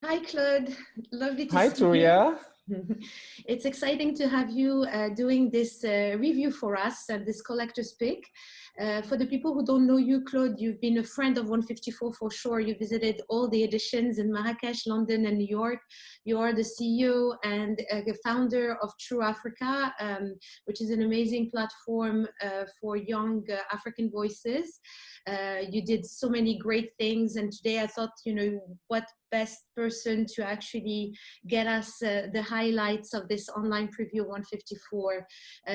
Hi, Claude. Lovely to Hi, see you. Turia. It's exciting to have you doing this review for us and this collector's pick. For the people who don't know you, Claude, you've been a friend of 154 for sure. You visited all the editions in Marrakesh, London, and New York. You are the CEO and the founder of True Africa, which is an amazing platform for young African voices. You did so many great things, and today I thought, what best person to actually get us the highlights of this online preview 154.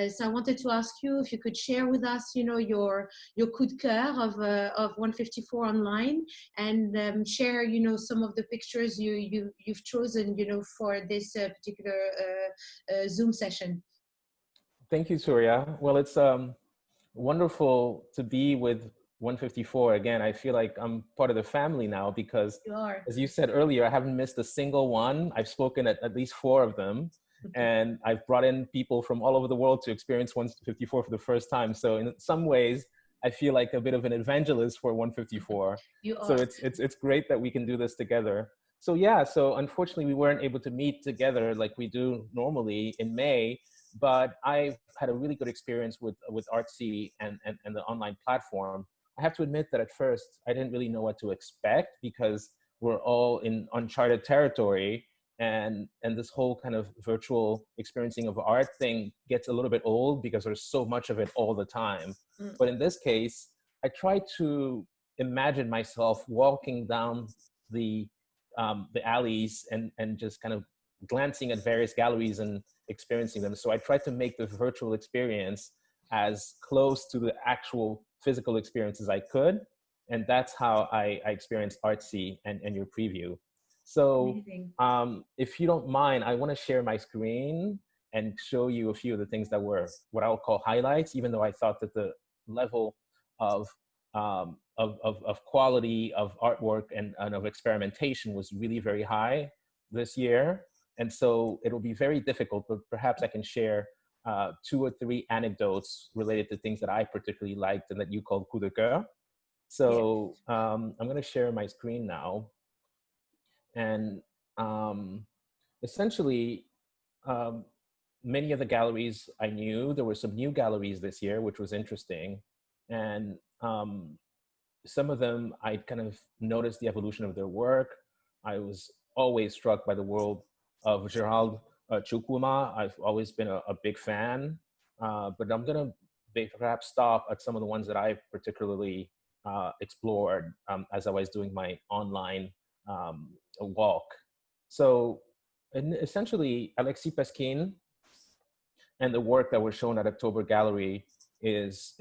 So I wanted to ask you if you could share with us, your coup de coeur of 154 online, and share, some of the pictures you've chosen, for this particular Zoom session. Thank you, Turia. Well, it's wonderful to be with 154 again. I feel like I'm part of the family now because, You are. as you said earlier, I haven't missed a single one. I've spoken at least 4 of them, and I've brought in people from all over the world to experience 154 for the first time. So in some ways, I feel like a bit of an evangelist for 154. You So are. it's great that we can do this together. So yeah, so unfortunately we weren't able to meet together like we do normally in May, but I've had a really good experience with Artsy and the online platform. I have to admit that at first I didn't really know what to expect because we're all in uncharted territory, and this whole kind of virtual experiencing of art thing gets a little bit old because there's so much of it all the time. Mm. But in this case, I try to imagine myself walking down the alleys and just kind of glancing at various galleries and experiencing them. So I tried to make the virtual experience as close to the actual physical experience as I could. And that's how I experienced Artsy and your preview. So Amazing. if you don't mind, I want to share my screen and show you a few of the things that were what I'll call highlights, even though I thought that the level of quality of artwork and of experimentation was really very high this year. And so it'll be very difficult, but perhaps I can share 2 or 3 anecdotes related to things that I particularly liked and that you called coup de coeur. Yes. So I'm going to share my screen now. And essentially, um, many of the galleries I knew. There were some new galleries this year, which was interesting. And some of them, I kind of noticed the evolution of their work. I was always struck by the world of Gerald Chukwuma. I've always been a big fan, but I'm going to perhaps stop at some of the ones that I particularly explored as I was doing my online walk. So essentially, Alexis Peskin and the work that was shown at October Gallery is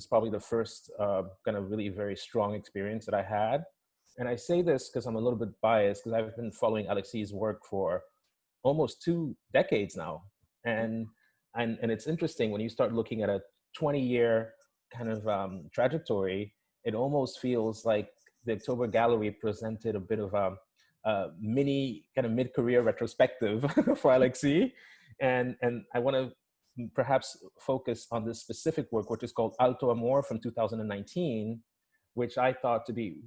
probably the first kind of really very strong experience that I had. And I say this because I'm a little bit biased because I've been following Alexis's work for almost 2 decades now. And it's interesting when you start looking at a 20-year kind of trajectory, it almost feels like the October Gallery presented a bit of a mini kind of mid-career retrospective for Alexis. And I want to perhaps focus on this specific work, which is called Alto Amor from 2019, which I thought to be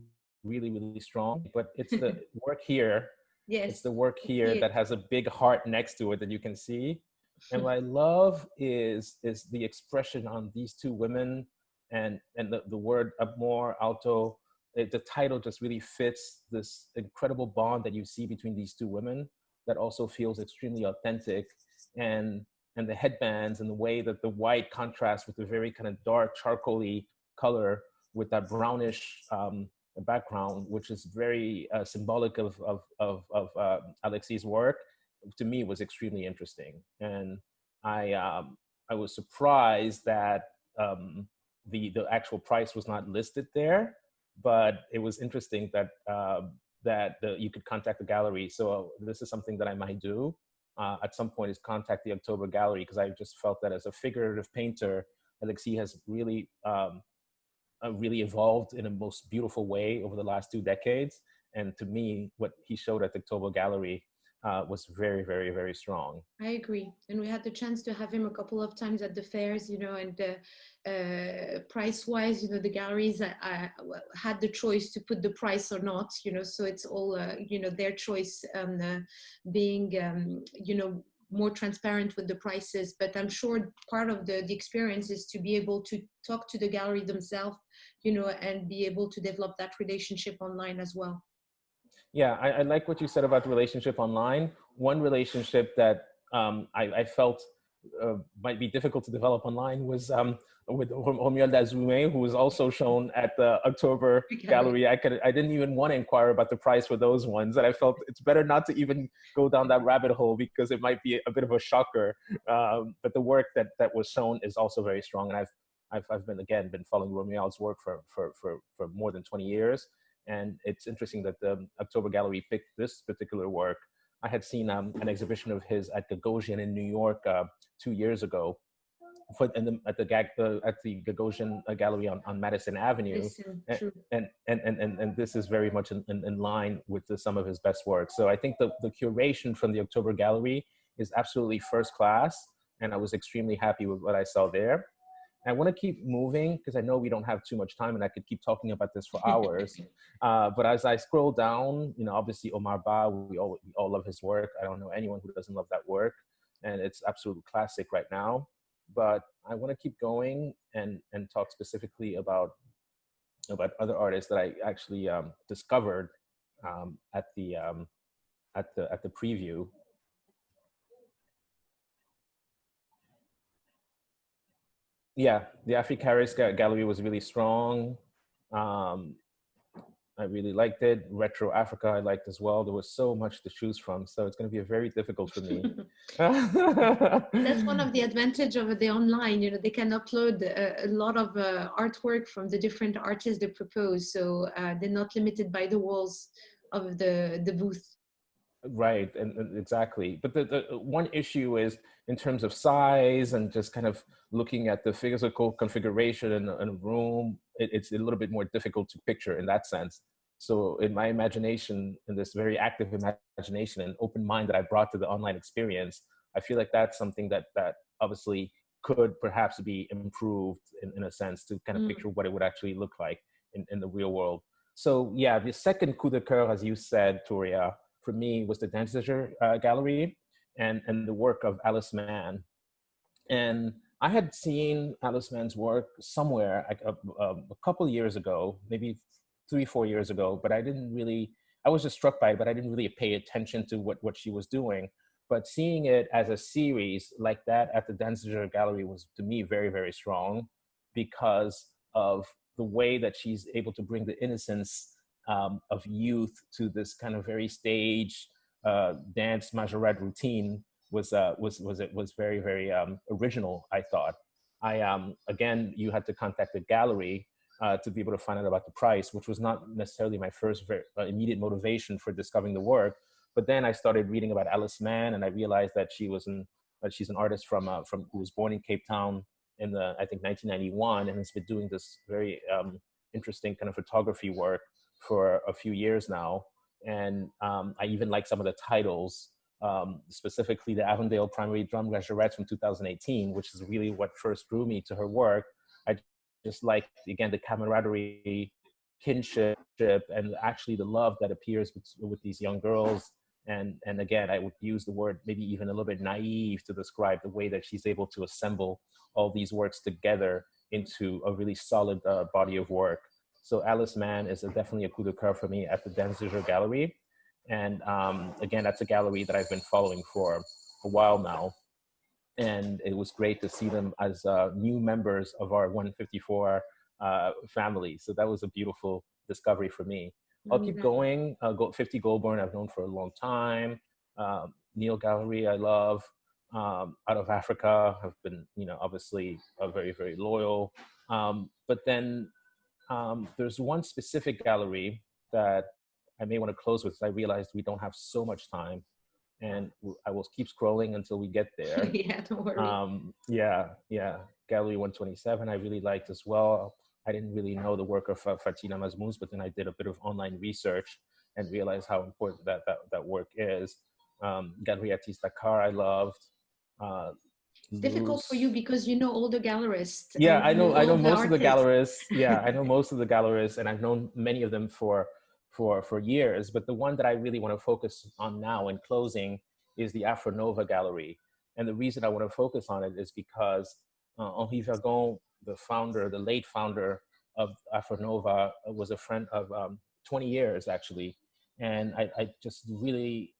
really, really strong. But it's the work here. Yes. It's the work here that has a big heart next to it that you can see. And what I love is the expression on these 2 women and the word Amor, Alto. The title just really fits this incredible bond that you see between these 2 women that also feels extremely authentic. And the headbands and the way that the white contrasts with the very kind of dark charcoaly color with that brownish background, which is very symbolic of Alexis's work, to me was extremely interesting. And I was surprised that the actual price was not listed there, but it was interesting that you could contact the gallery. So this is something that I might do at some point, is contact the October Gallery, because I just felt that as a figurative painter, Alexis has really really evolved in a most beautiful way over the last 2 decades. And to me, what he showed at the October Gallery was very, very, very strong. I agree. And we had the chance to have him a couple of times at the fairs, and price-wise, the galleries had the choice to put the price or not, so it's all, their choice, being, more transparent with the prices. But I'm sure part of the experience is to be able to talk to the gallery themselves, and be able to develop that relationship online as well. Yeah, I like what you said about the relationship online. One relationship that I felt might be difficult to develop online was with Romuald Azoumé, who was also shown at the October Gallery. I didn't even want to inquire about the price for those ones, and I felt it's better not to even go down that rabbit hole because it might be a bit of a shocker. But the work that was shown is also very strong, and I've been following Romuald's work for more than 20 years. And it's interesting that the October Gallery picked this particular work. I had seen an exhibition of his at Gagosian in New York 2 years ago, at the Gagosian Gallery on Madison Avenue. And this is very much in line with some of his best work. So I think the curation from the October Gallery is absolutely first class, and I was extremely happy with what I saw there. I want to keep moving because I know we don't have too much time, and I could keep talking about this for hours. But as I scroll down, obviously Omar Ba, we all love his work. I don't know anyone who doesn't love that work, and it's absolute classic right now. But I want to keep going and talk specifically about other artists that I actually discovered at the preview. Yeah, the Africaris Gallery was really strong. I really liked it. Retro Africa I liked as well. There was so much to choose from, so it's going to be very difficult for me. That's one of the advantage of the online. They can upload a lot of artwork from the different artists they propose, so they're not limited by the walls of the booth. Right, and exactly. But the one issue is in terms of size and just kind of looking at the physical configuration in a room, it's a little bit more difficult to picture in that sense. So in my imagination, in this very active imagination and open mind that I brought to the online experience, I feel like that's something that obviously could perhaps be improved in a sense to kind of picture what it would actually look like in the real world. So yeah, the second coup de coeur, as you said, Toria, for me was the Danziger Gallery and the work of Alice Mann. And I had seen Alice Mann's work somewhere a couple of years ago, maybe 3-4 years ago, but I was just struck by it, but I didn't really pay attention to what she was doing. But seeing it as a series like that at the Danziger Gallery was, to me, very, very strong because of the way that she's able to bring the innocence of youth to this kind of very staged dance majorette routine was very, very original, I thought. Again, you had to contact the gallery to be able to find out about the price, which was not necessarily my first immediate motivation for discovering the work. But then I started reading about Alice Mann, and I realized that she's an artist from who was born in Cape Town in I think 1991, and has been doing this very interesting kind of photography work for a few years now. And I even like some of the titles, specifically the Avondale Primary Drum Majorettes from 2018, which is really what first drew me to her work. I just like, again, the camaraderie, kinship, and actually the love that appears with these young girls. And again, I would use the word maybe even a little bit naive to describe the way that she's able to assemble all these works together into a really solid body of work. So Alice Mann is definitely a coup de coeur for me at the Danziger Gallery. And again, that's a gallery that I've been following for a while now. And it was great to see them as new members of our 154 family. So that was a beautiful discovery for me. I'll keep going. 50 Goulburn, I've known for a long time. Neil Gallery, I love. Out of Africa, I've been, obviously very, very loyal. But then there's one specific gallery that I may want to close with. I realized we don't have so much time, and I will keep scrolling until we get there. Yeah, don't worry. Yeah. Gallery 127, I really liked as well. I didn't really know the work of Fatina Mazmouz, but then I did a bit of online research and realized how important that work is. Galerie Artiste Dakar, I loved. It's difficult for you because you know all the gallerists Yeah, and you know I all know the most of the artists. gallerists. Yeah, I know most of the gallerists, and I've known many of them for years. But the one that I really want to focus on now in closing is the Afro Nova Gallery. And the reason I want to focus on it is because Henri Vergon, the founder, the late founder of Afro Nova, was a friend of 20 years actually, and I just really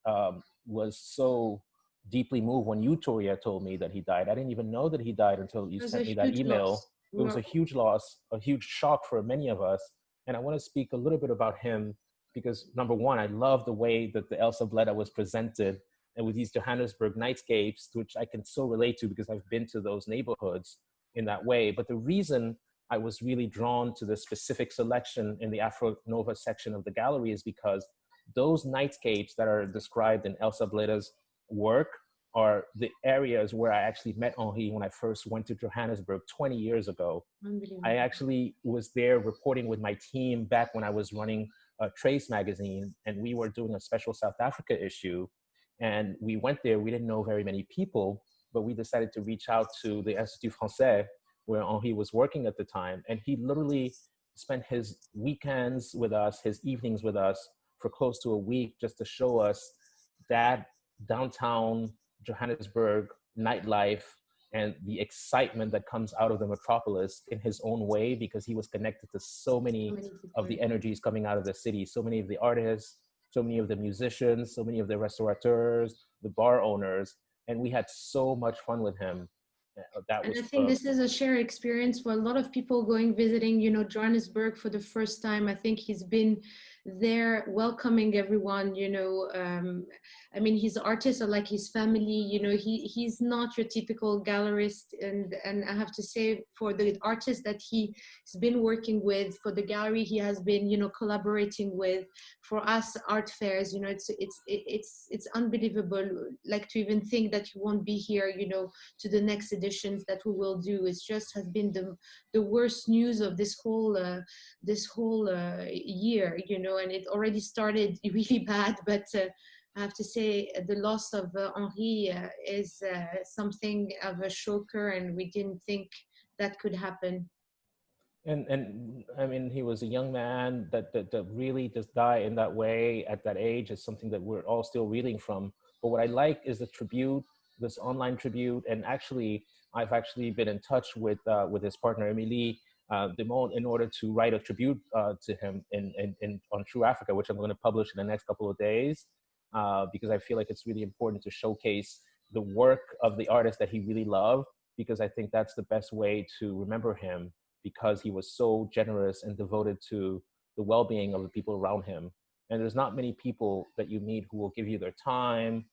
was so deeply moved when you, Toria, told me that he died. I didn't even know that he died until you It was a sent me that huge email. loss. It was a huge loss, a huge shock for many of us. And I want to speak a little bit about him because, number one, I love the way that the Elsa Bleda was presented and with these Johannesburg nightscapes, which I can so relate to because I've been to those neighborhoods in that way. But the reason I was really drawn to the specific selection in the Afro Nova section of the gallery is because those nightscapes that are described in Elsa Bleda's work are the areas where I actually met Henri when I first went to Johannesburg 20 years ago. I actually was there reporting with my team back when I was running Trace magazine, and we were doing a special South Africa issue. And we went there, we didn't know very many people, but we decided to reach out to the Institut Français, where Henri was working at the time. And he literally spent his weekends with us, his evenings with us for close to a week just to show us that downtown Johannesburg nightlife and the excitement that comes out of the metropolis in his own way, because he was connected to so many of the energies coming out of the city, so many of the artists, so many of the musicians, so many of the restaurateurs, the bar owners, and we had so much fun with him. That And was I think this is a shared experience for a lot of people going visiting, you know, Johannesburg for the first time. I think he's been there welcoming everyone, you know. I mean, his artists are like his family, you know. He's not your typical gallerist, and I have to say, for the artists that he's been working with, for the gallery he has been, you know, collaborating with, for us art fairs, you know, it's unbelievable, like, to even think that you won't be here, you know, to the next editions that we will do. It just has been the worst news of this whole year, you know, and it already started really bad. But I have to say the loss of Henri is something of a shocker, and we didn't think that could happen. and I mean, he was a young man that really just die in that way at that age is something that we're all still reeling from. But what I like is the tribute, this online tribute, and actually, I've actually been in touch with his partner Emily Demont in order to write a tribute to him in on True Africa, which I'm going to publish in the next couple of days, because I feel like it's really important to showcase the work of the artist that he really loved, because I think that's the best way to remember him, because he was so generous and devoted to the well-being of the people around him. And there's not many people that you meet who will give you their time,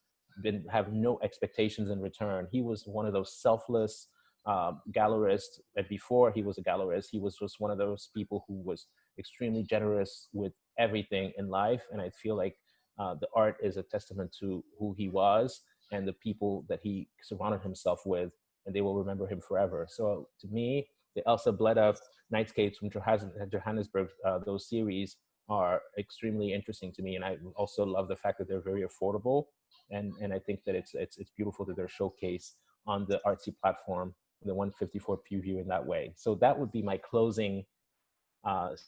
then have no expectations in return. He was one of those selfless gallerists. And before he was a gallerist, he was just one of those people who was extremely generous with everything in life. And I feel like the art is a testament to who he was and the people that he surrounded himself with, and they will remember him forever. So to me, the Elsa Bleda Nightscapes from Johannesburg, those series are extremely interesting to me. And I also love the fact that they're very affordable. And I think that it's beautiful that they're showcased on the Artsy platform, the 154 preview in that way. So that would be my closing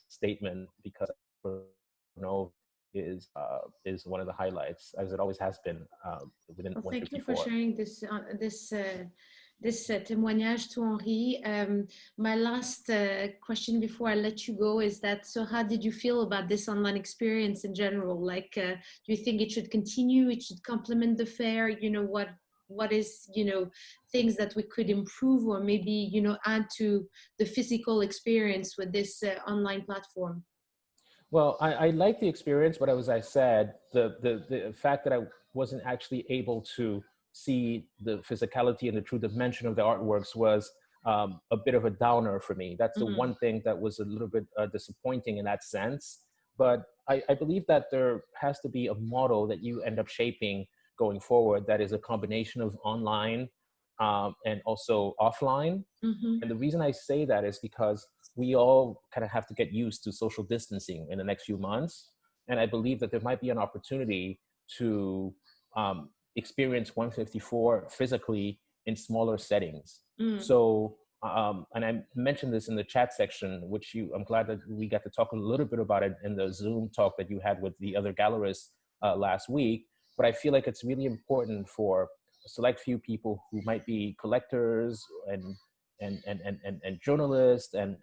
statement, because Nova is one of the highlights, as it always has been within Well, thank you for 154. sharing this témoignage to Henri. My last question before I let you go is that, so how did you feel about this online experience in general? Like, do you think it should continue? It should complement the fair? You know, what is, you know, things that we could improve, or maybe, you know, add to the physical experience with this online platform? Well, I like the experience, but as I said, the fact that I wasn't actually able to see the physicality and the true dimension of the artworks was a bit of a downer for me. That's the one thing that was a little bit disappointing in that sense. But I believe that there has to be a model that you end up shaping going forward that is a combination of online and also offline. And the reason I say that is because we all kind of have to get used to social distancing in the next few months. And I believe that there might be an opportunity to experience 154 physically in smaller settings. Mm. So, and I mentioned this in the chat section, which I'm glad that we got to talk a little bit about it in the Zoom talk that you had with the other gallerists last week. But I feel like it's really important for a select few people who might be collectors and journalists and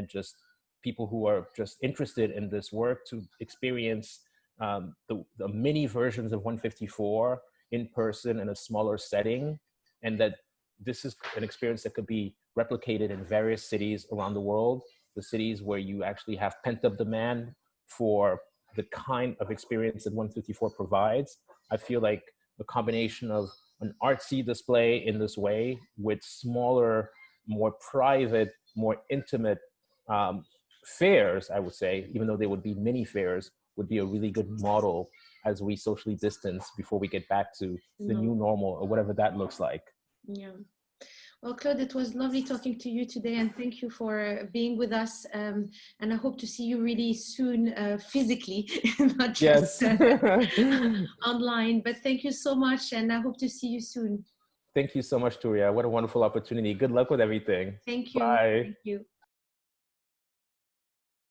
just people who are just interested in this work to experience the mini versions of 154 in person in a smaller setting, and that this is an experience that could be replicated in various cities around the world, the cities where you actually have pent-up demand for the kind of experience that 154 provides. I feel like the combination of an artsy display in this way with smaller, more private, more intimate fairs, I would say, even though they would be mini fairs, would be a really good model as we socially distance before we get back to the new normal or whatever that looks like. Yeah. Well, Claude, it was lovely talking to you today, and thank you for being with us. And I hope to see you really soon, physically, not just online. But thank you so much, and I hope to see you soon. Thank you so much, Touria. What a wonderful opportunity. Good luck with everything. Thank you. Bye. Thank you.